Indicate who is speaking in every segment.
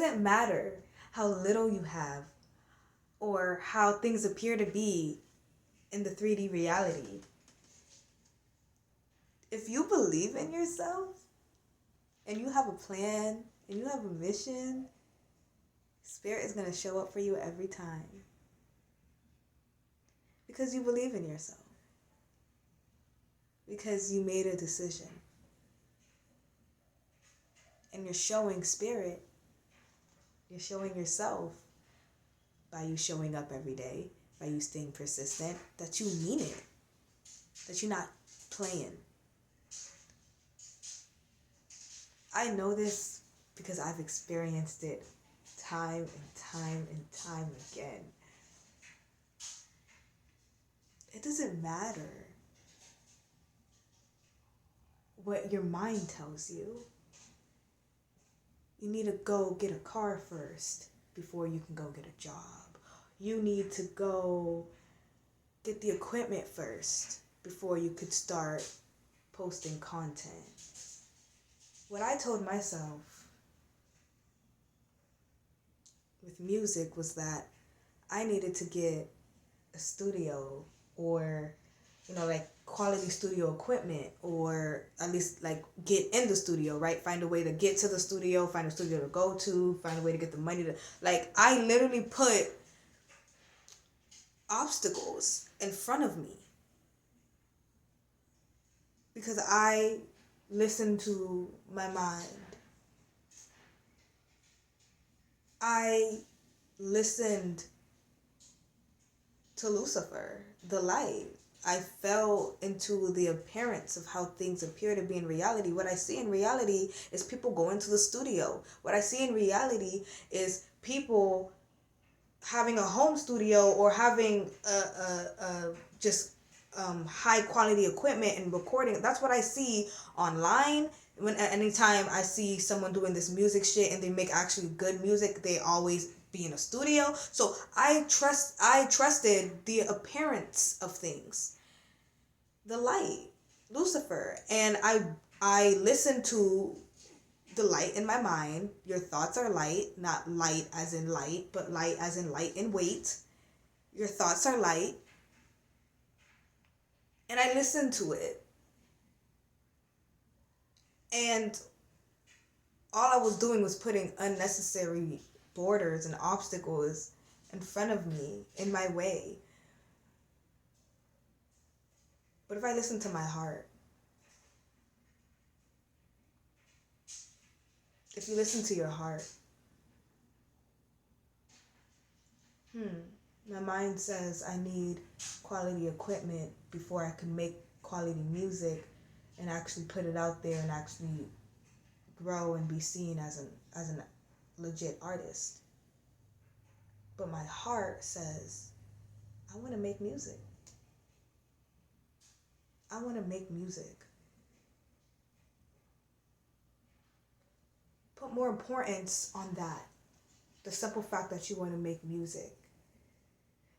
Speaker 1: doesn't matter how little you have or how things appear to be in the 3D reality. If you believe in yourself and you have a plan and you have a mission, Spirit is going to show up for you every time. Because you believe in yourself. Because you made a decision. And you're showing Spirit. You're showing yourself by you showing up every day, by you staying persistent, that you mean it. That you're not playing. I know this because I've experienced it time and time and time again. It doesn't matter what your mind tells you. You need to go get a car first before you can go get a job. You need to go get the equipment first before you could start posting content. What I told myself with music was that I needed to get a studio or, like quality studio equipment, or at least like get in the studio, right? Find a way to get to the studio, find a studio to go to, find a way to get the money to, I literally put obstacles in front of me because I listened to my mind. I listened to Lucifer, the light. I fell into the appearance of how things appear to be in reality. What I see in reality is people going to the studio. What I see in reality is people having a home studio or having just high quality equipment and recording. That's what I see online. Anytime I see someone doing this music shit and they make actually good music, they always be in a studio. So I trusted the appearance of things, the light, Lucifer, and I listened to the light in my mind. Your thoughts are light, not light as in light, but light as in light in weight. Your thoughts are light. And I listened to it. And all I was doing was putting unnecessary borders and obstacles in front of me, in my way. But if I listen to my heart, if you listen to your heart, my mind says I need quality equipment before I can make quality music and actually put it out there and actually grow and be seen as an legit artist. But my heart says, I want to make music. I want to make music. Put more importance on that. The simple fact that you want to make music.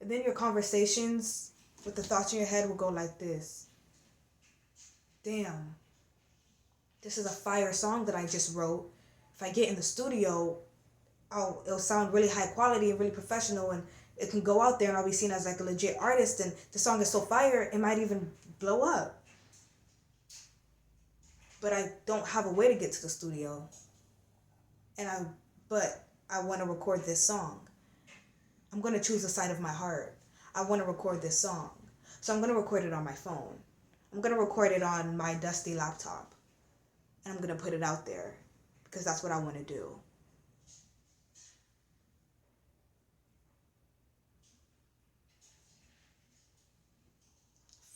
Speaker 1: And then your conversations with the thoughts in your head will go like this. Damn, this is a fire song that I just wrote. If I get in the studio, it'll sound really high quality and really professional, and it can go out there and I'll be seen as like a legit artist, and the song is so fire, it might even blow up. But I don't have a way to get to the studio. But I want to record this song. I'm going to choose the side of my heart. I want to record this song. So I'm going to record it on my phone. I'm going to record it on my dusty laptop. And I'm going to put it out there because that's what I want to do.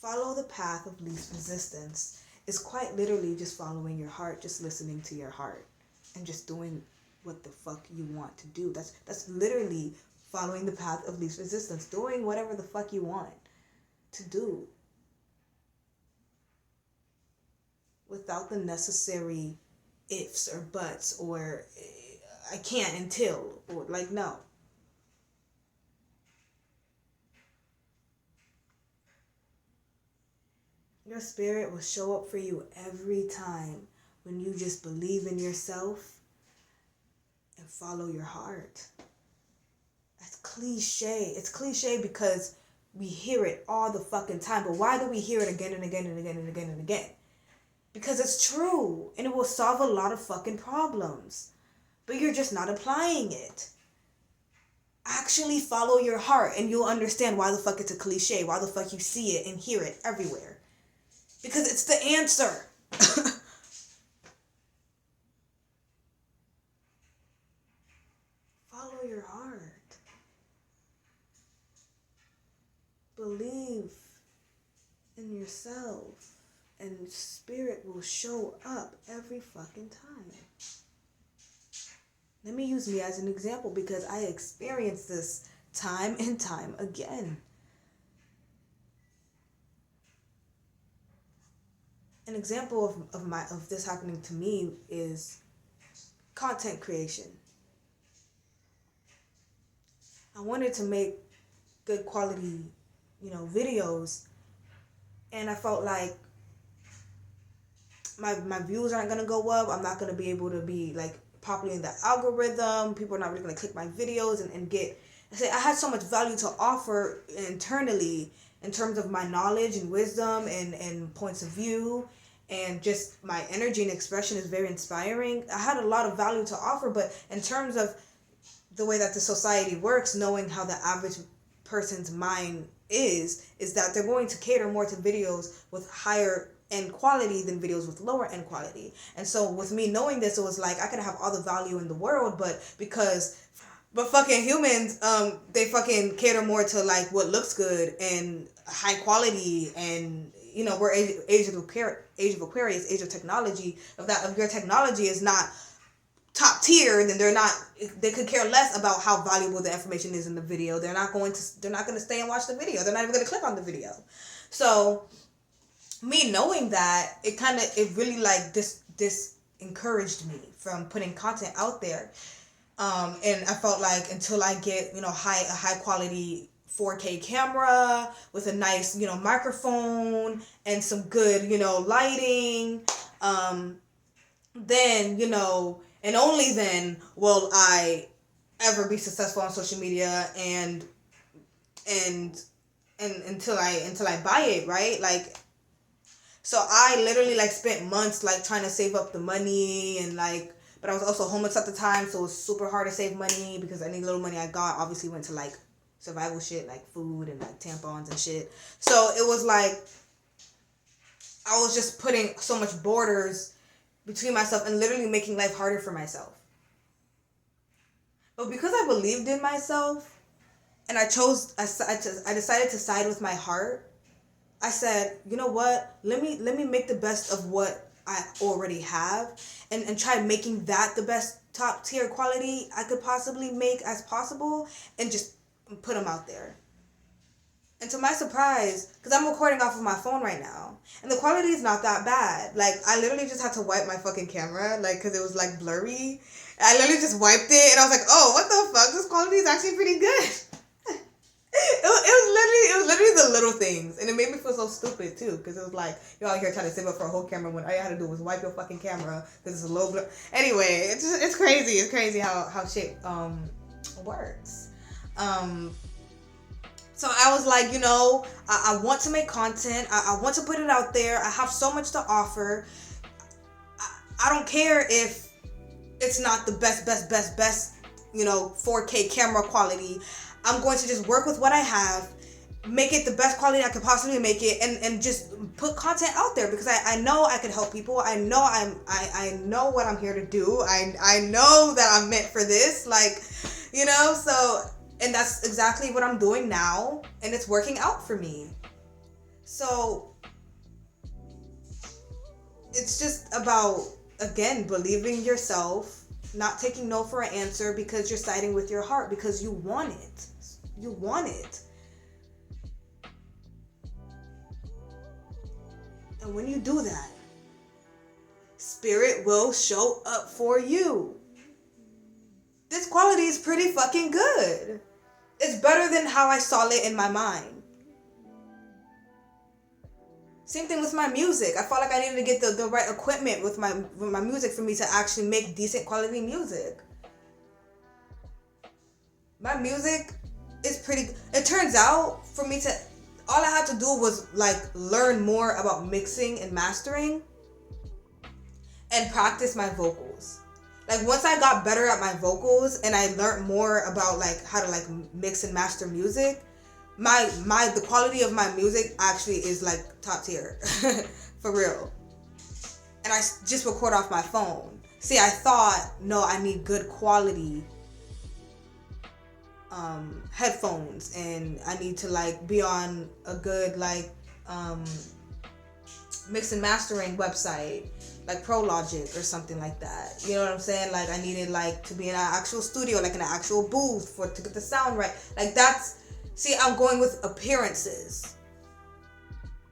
Speaker 1: Follow the path of least resistance is quite literally just following your heart, just listening to your heart and just doing what the fuck you want to do. That's literally following the path of least resistance, doing whatever the fuck you want to do without the necessary ifs or buts or I can't until, or like, no. Your spirit will show up for you every time when you just believe in yourself and follow your heart. That's cliche. It's cliche because we hear it all the fucking time. But why do we hear it again and again and again and again and again? Because it's true. And it will solve a lot of fucking problems. But you're just not applying it. Actually follow your heart and you'll understand why the fuck it's a cliche. Why the fuck you see it and hear it everywhere. Because it's the answer. Follow your heart. Believe in yourself and spirit will show up every fucking time. Let me use me as an example because I experienced this time and time again. An example of this happening to me is content creation. I wanted to make good quality, videos, and I felt like my views aren't gonna go up. I'm not gonna be able to be like popular in the algorithm. People are not really gonna click my videos and get. I had so much value to offer internally in terms of my knowledge and wisdom and points of view, and just my energy and expression is very inspiring. I had a lot of value to offer, but in terms of the way that the society works, knowing how the average person's mind is that they're going to cater more to videos with higher end quality than videos with lower end quality. And so with me knowing this, it was like I could have all the value in the world, but fucking humans, they fucking cater more to like what looks good and high quality, and we're age of Aquarius, age of technology. If your technology is not top tier, then they could care less about how valuable the information is in the video. They're not going to stay and watch the video. They're not even going to click on the video. So me knowing that, it really like this encouraged me from putting content out there. And I felt like until I get, a high quality 4K camera with a nice, microphone and some good, lighting, then, and only then will I ever be successful on social media and until I buy it, right? Like, so I literally like spent months like trying to save up the money and like, but I was also homeless at the time, so it was super hard to save money because any little money I got obviously went to like survival shit, like food and like tampons and shit. So it was like I was just putting so much borders between myself and literally making life harder for myself. But because I believed in myself and I decided to side with my heart, I said, you know what? Let me make the best of what I already have and try making that the best top tier quality I could possibly make as possible and just put them out there. And to my surprise, because I'm recording off of my phone right now, and the quality is not that bad. Like, I literally just had to wipe my fucking camera, like, because it was, like, blurry. I literally just wiped it, and I was like, oh, what the fuck? This quality is actually pretty good. It was literally the little things. And it made me feel so stupid, too, because it was like, you're out here trying to save up for a whole camera when all you had to do was wipe your fucking camera because it's a low blur. Anyway, it's crazy. It's crazy how shit works. So I was like, I want to make content. I want to put it out there. I have so much to offer. I don't care if it's not the best, 4K camera quality. I'm going to just work with what I have, make it the best quality I could possibly make it, and just put content out there because I know I can help people. I know I know what I'm here to do. I know that I'm meant for this, so. And that's exactly what I'm doing now, and it's working out for me. So it's just about, again, believing yourself, not taking no for an answer because you're siding with your heart, because you want it. You want it. And when you do that, spirit will show up for you. This quality is pretty fucking good. It's better than how I saw it in my mind. Same thing with my music. I felt like I needed to get the right equipment with my music for me to actually make decent quality music. My music is pretty. It turns out for me to, all I had to do was like learn more about mixing and mastering and practice my vocals. Like once I got better at my vocals and I learned more about like how to like mix and master music, the quality of my music actually is like top tier. For real. And I just record off my phone. See, I thought, no, I need good quality headphones, and I need to like be on a good like mix and mastering website like Pro Logic or something like that. You know what I'm saying? Like I needed like to be in an actual studio, like in an actual booth for to get the sound right. Like that's, see, I'm going with appearances.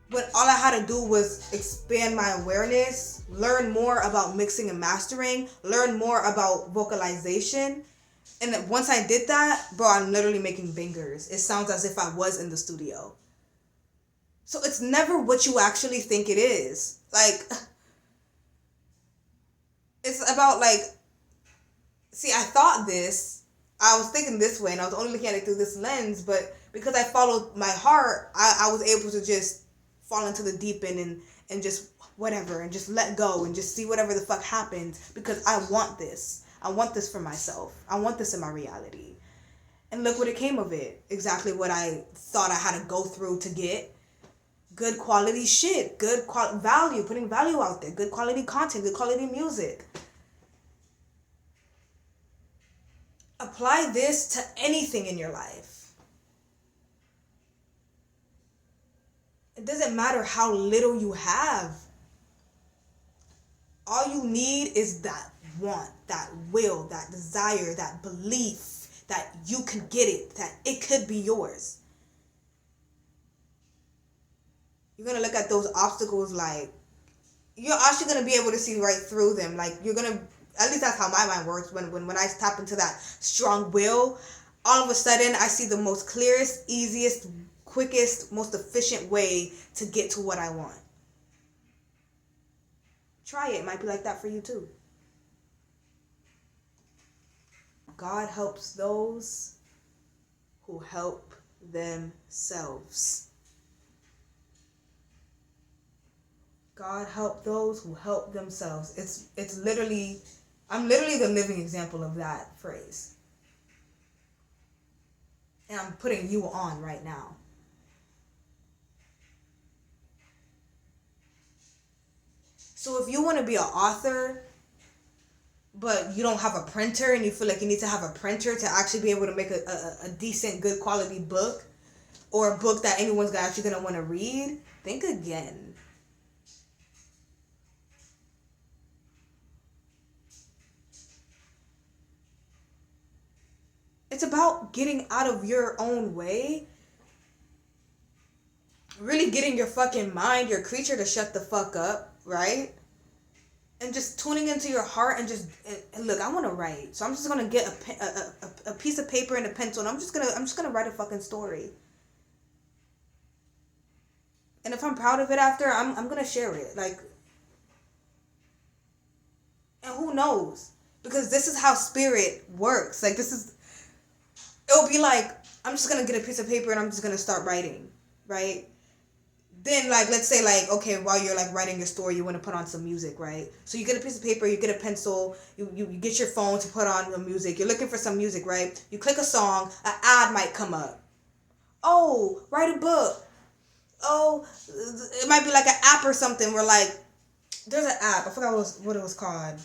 Speaker 1: But all I had to do was expand my awareness, learn more about mixing and mastering, learn more about vocalization. And then once I did that, bro, I'm literally making bangers. It sounds as if I was in the studio. So it's never what you actually think it is. Like, it's about like, see, I thought this, I was thinking this way, and I was only looking at it through this lens, but because I followed my heart, I was able to just fall into the deep end and just whatever, and just let go and just see whatever the fuck happens, because I want this. I want this for myself. I want this in my reality. And look what it came of it. Exactly what I thought I had to go through to get. Good quality shit. Good value. Putting value out there. Good quality content. Good quality music. Apply this to anything in your life. It doesn't matter how little you have. All you need is that want, that will, that desire, that belief that you can get it, that it could be yours. You're going to look at those obstacles like, you're actually going to be able to see right through them. Like you're going to, at least that's how my mind works. When I tap into that strong will, all of a sudden I see the most clearest, easiest, quickest, most efficient way to get to what I want. Try it. It might be like that for you too. God helps those who help themselves. God help those who help themselves. It's literally, I'm literally the living example of that phrase. And I'm putting you on right now. So if you want to be an author, but you don't have a printer and you feel like you need to have a printer to actually be able to make a decent, good quality book, or a book that anyone's actually going to want to read, think again. It's about getting out of your own way. Really getting your fucking mind, your creature, to shut the fuck up, right? And just tuning into your heart and just, and look, I want to write. So I'm just going to get a piece of paper and a pencil, and I'm just going to write a fucking story. And if I'm proud of it after, I'm going to share it. Like, and who knows? Because this is how spirit works. Like, it'll be like, I'm just going to get a piece of paper and I'm just going to start writing, right? Then, like, let's say, like, okay, while you're, like, writing your story, you want to put on some music, right? So you get a piece of paper, you get a pencil, you get your phone to put on the music. You're looking for some music, right? You click a song, an ad might come up. Oh, write a book. Oh, it might be like an app or something where, like, there's an app. I forgot what it was called.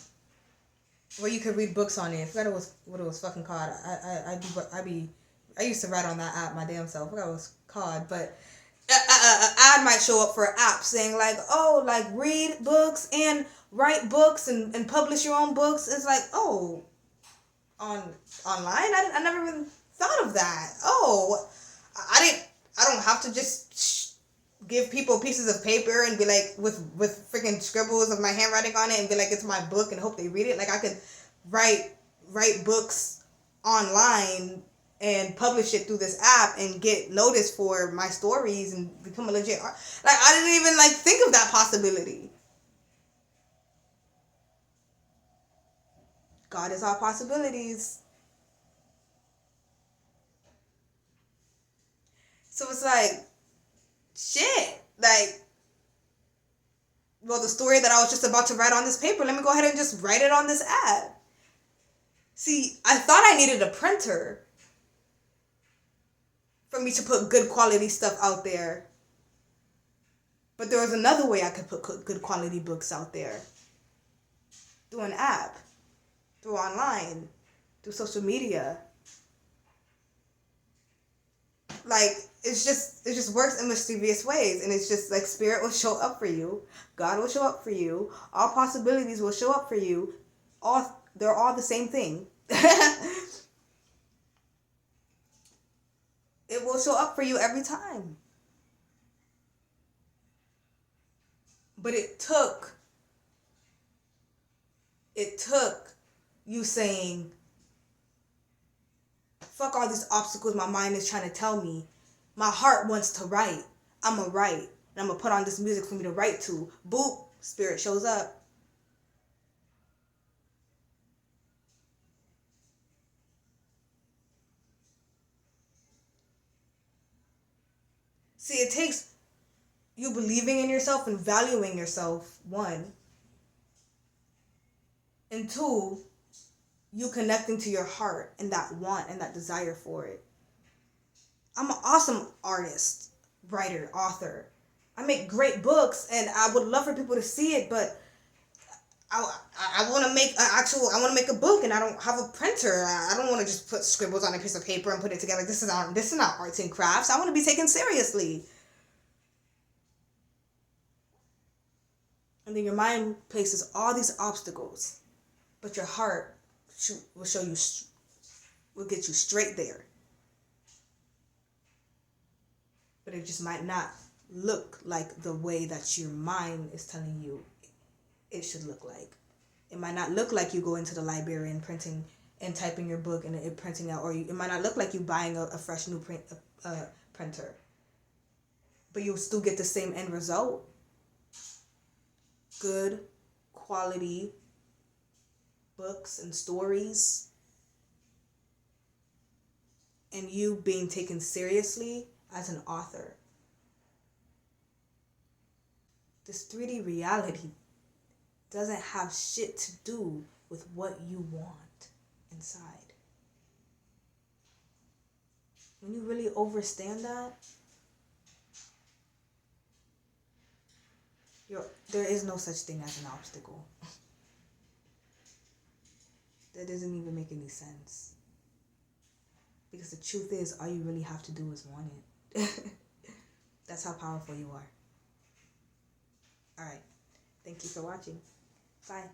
Speaker 1: Where you could read books on it. I forgot what it was fucking called. I used to write on that app my damn self. I forgot what it was called, but an ad might show up for an app saying like, oh, like read books and write books and publish your own books. It's like, oh, online? I never even thought of that. Oh, I don't have to just give people pieces of paper and be like, with freaking scribbles of my handwriting on it and be like, it's my book, and hope they read it. Like I could write books online and publish it through this app and get noticed for my stories and become a legit art. Like, I didn't even, like, think of that possibility. God is all possibilities. So it's like, shit. Like, well, the story that I was just about to write on this paper, let me go ahead and just write it on this app. See, I thought I needed a printer for me to put good quality stuff out there. But there was another way I could put good quality books out there. Through an app, through online, through social media. Like, it just works in mysterious ways. And it's just like spirit will show up for you. God will show up for you. All possibilities will show up for you. They're all the same thing. It will show up for you every time. But it took you saying, fuck all these obstacles my mind is trying to tell me. My heart wants to write. I'm going to write. And I'm going to put on this music for me to write to. Boop, spirit shows up. See, it takes you believing in yourself and valuing yourself, one. And two, you connecting to your heart and that want and that desire for it. I'm an awesome artist, writer, author. I make great books and I would love for people to see it, but I want to make I want to make a book and I don't have a printer. I don't want to just put scribbles on a piece of paper and put it together. This is not arts and crafts. I want to be taken seriously. And then your mind places all these obstacles, but your heart will get you straight there. But it just might not look like the way that your mind is telling you it should look like. It might not look like you go into the library and printing and typing your book and it printing out, or it might not look like you buying a fresh new printer. But you'll still get the same end result. Good quality books and stories, and you being taken seriously as an author. This 3D reality doesn't have shit to do with what you want inside. When you really understand that, there is no such thing as an obstacle. That doesn't even make any sense. Because the truth is, all you really have to do is want it. That's how powerful you are. Alright. Thank you for watching. Bye.